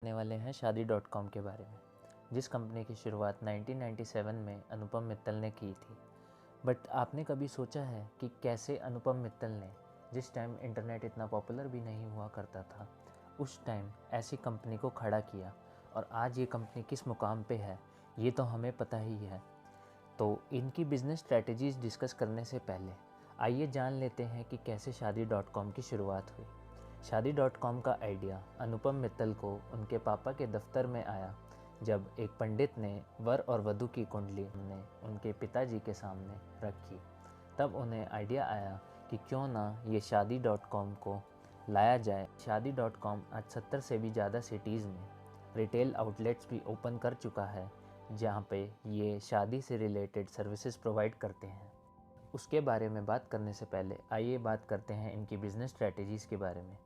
करने वाले हैं शादी.com के बारे में, जिस कंपनी की शुरुआत 1997 में अनुपम मित्तल ने की थी। बट आपने कभी सोचा है कि कैसे अनुपम मित्तल ने, जिस टाइम इंटरनेट इतना पॉपुलर भी नहीं हुआ करता था, उस टाइम ऐसी कंपनी को खड़ा किया और आज ये कंपनी किस मुकाम पे है ये तो हमें पता ही है। तो इनकी बिज़नेस स्ट्रैटेजीज़ डिस्कस करने से पहले आइए जान लेते हैं कि कैसे शादी.com की शुरुआत हुई। शादी.com का आइडिया अनुपम मित्तल को उनके पापा के दफ्तर में आया जब एक पंडित ने वर और वधू की कुंडली उनके पिताजी के सामने रखी। तब उन्हें आइडिया आया कि क्यों ना ये शादी.com को लाया जाए। शादी.com आज 70 से भी ज़्यादा सिटीज़ में रिटेल आउटलेट्स भी ओपन कर चुका है, जहाँ पे ये शादी से रिलेटेड सर्विसेज प्रोवाइड करते हैं। उसके बारे में बात करने से पहले आइए बात करते हैं इनकी बिज़नेस स्ट्रैटेजीज़ के बारे में,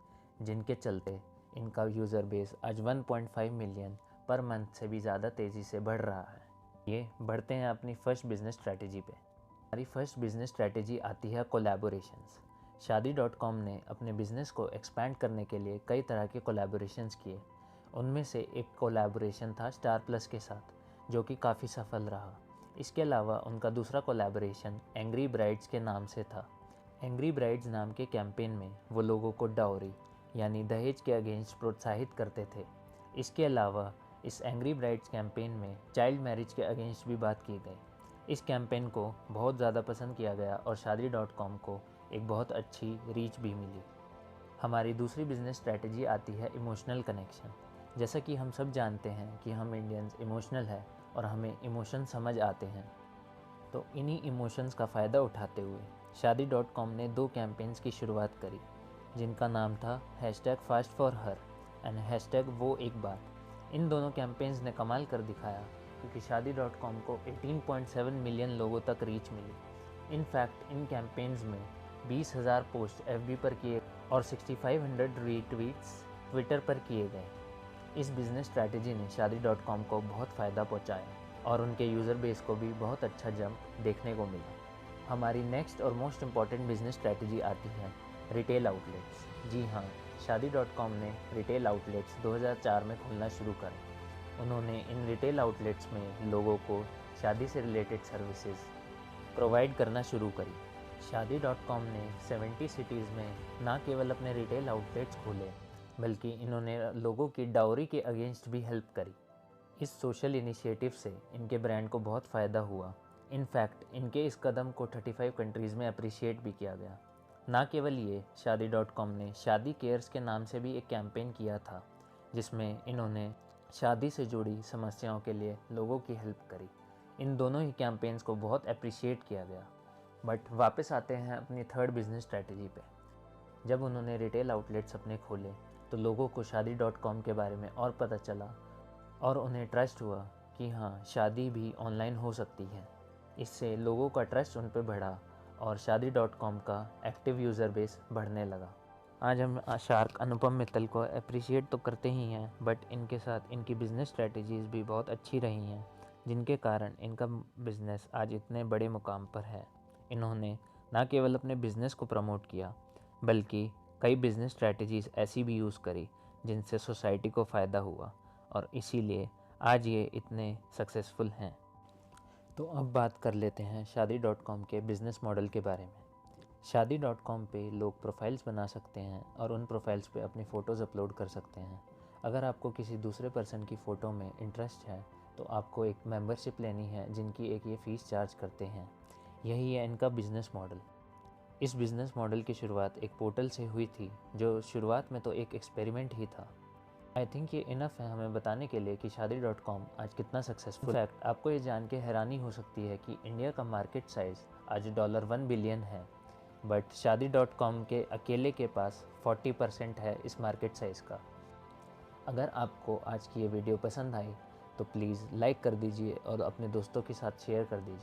जिनके चलते इनका यूज़र बेस आज 1.5 मिलियन पर मंथ से भी ज़्यादा तेज़ी से बढ़ रहा है। ये बढ़ते हैं अपनी फर्स्ट बिज़नेस स्ट्रैटेजी पे। हमारी फर्स्ट बिज़नेस स्ट्रैटेजी आती है कोलैबोरेशंस। शादी.com ने अपने बिज़नेस को एक्सपैंड करने के लिए कई तरह के कोलैबोरेशंस किए। उनमें से एक कोलैबोरेशन था स्टार प्लस के साथ, जो कि काफ़ी सफल रहा। इसके अलावा उनका दूसरा कोलैबोरेशन एंग्री ब्राइड्स के नाम से था। एंग्री ब्राइड्स नाम के कैंपेन में वो लोगों को डाउरी यानी दहेज के अगेंस्ट प्रोत्साहित करते थे। इसके अलावा इस एंग्री ब्राइड्स कैंपेन में चाइल्ड मैरिज के अगेंस्ट भी बात की गई। इस कैंपेन को बहुत ज़्यादा पसंद किया गया और शादी.com को एक बहुत अच्छी रीच भी मिली। हमारी दूसरी बिज़नेस स्ट्रैटेजी आती है इमोशनल कनेक्शन। जैसा कि हम सब जानते हैं कि हम इंडियंस इमोशनल है और हमें इमोशन समझ आते हैं, तो इन्हीं इमोशंस का फ़ायदा उठाते हुए शादी.com ने 2 कैंपेन्स की शुरुआत करी, जिनका नाम था #FastForHer एंड #वो एक बात। इन दोनों कैंपेन्स ने कमाल कर दिखाया क्योंकि शादी.com को 18.7 मिलियन लोगों तक reach milli. In fact in campaigns में 20,000 पोस्ट FB पर किए और 6500 रीट्वीट्स ट्विटर पर किए गए। इस बिज़नेस स्ट्रैटेजी ने शादी.com को बहुत फ़ायदा पहुंचाया और उनके यूज़र बेस को भी बहुत अच्छा जंप देखने को मिला। हमारी नेक्स्ट और मोस्ट इम्पॉर्टेंट बिज़नेस स्ट्रैटेजी आती है रिटेल आउटलेट्स। जी हाँ, शादी.com ने रिटेल आउटलेट्स 2004 में खोलना शुरू करे। उन्होंने इन रिटेल आउटलेट्स में लोगों को शादी से रिलेटेड सर्विसेज प्रोवाइड करना शुरू करी। शादी.com ने 70 सिटीज़ में ना केवल अपने रिटेल आउटलेट्स खोले, बल्कि इन्होंने लोगों की डाउरी के अगेंस्ट भी हेल्प करी। इस सोशल इनिशिएटिव से इनके ब्रांड को बहुत फ़ायदा हुआ। इनफैक्ट इनके इस कदम को 35 कंट्रीज़ में अप्रिशिएट भी किया गया। ना केवल ये, शादी.com ने शादी केयर्स के नाम से भी एक कैंपेन किया था, जिसमें इन्होंने शादी से जुड़ी समस्याओं के लिए लोगों की हेल्प करी। इन दोनों ही कैंपेन्स को बहुत अप्रिशिएट किया गया। बट वापस आते हैं अपनी थर्ड बिज़नेस स्ट्रैटेजी पे। जब उन्होंने रिटेल आउटलेट्स अपने खोले तो लोगों को शादी.com के बारे में और पता चला और उन्हें ट्रस्ट हुआ कि हाँ, शादी भी ऑनलाइन हो सकती है। इससे लोगों का ट्रस्ट उन पर बढ़ा और शादी.com का एक्टिव यूज़र बेस बढ़ने लगा। आज हम शार्क अनुपम मित्तल को अप्रिशिएट तो करते ही हैं, बट इनके साथ इनकी बिज़नेस स्ट्रैटेजीज़ भी बहुत अच्छी रही हैं, जिनके कारण इनका बिज़नेस आज इतने बड़े मुकाम पर है। इन्होंने ना केवल अपने बिज़नेस को प्रमोट किया, बल्कि कई बिज़नेस स्ट्रैटेजीज़ ऐसी भी यूज़ करी जिनसे सोसाइटी को फ़ायदा हुआ और इसीलिए आज ये इतने सक्सेसफुल हैं। तो अब बात कर लेते हैं शादी.com के बिज़नेस मॉडल के बारे में। शादी.com पे लोग प्रोफाइल्स बना सकते हैं और उन प्रोफाइल्स पे अपनी फ़ोटोज़ अपलोड कर सकते हैं। अगर आपको किसी दूसरे पर्सन की फ़ोटो में इंटरेस्ट है तो आपको एक मेंबरशिप लेनी है, जिनकी एक ये फ़ीस चार्ज करते हैं। यही है इनका बिज़नेस मॉडल। इस बिज़नेस मॉडल की शुरुआत एक पोर्टल से हुई थी, जो शुरुआत में तो एक एक्सपेरिमेंट ही था। आई थिंक ये इनफ है हमें बताने के लिए कि शादी.com आज कितना सक्सेसफुल है। इनफैक्ट आपको ये जान के हैरानी हो सकती है कि इंडिया का मार्केट साइज़ आज $1 बिलियन है, बट शादी.com के अकेले के पास 40% है इस मार्केट साइज़ का। अगर आपको आज की ये वीडियो पसंद आई तो प्लीज़ लाइक कर दीजिए और अपने दोस्तों के साथ शेयर कर दीजिए।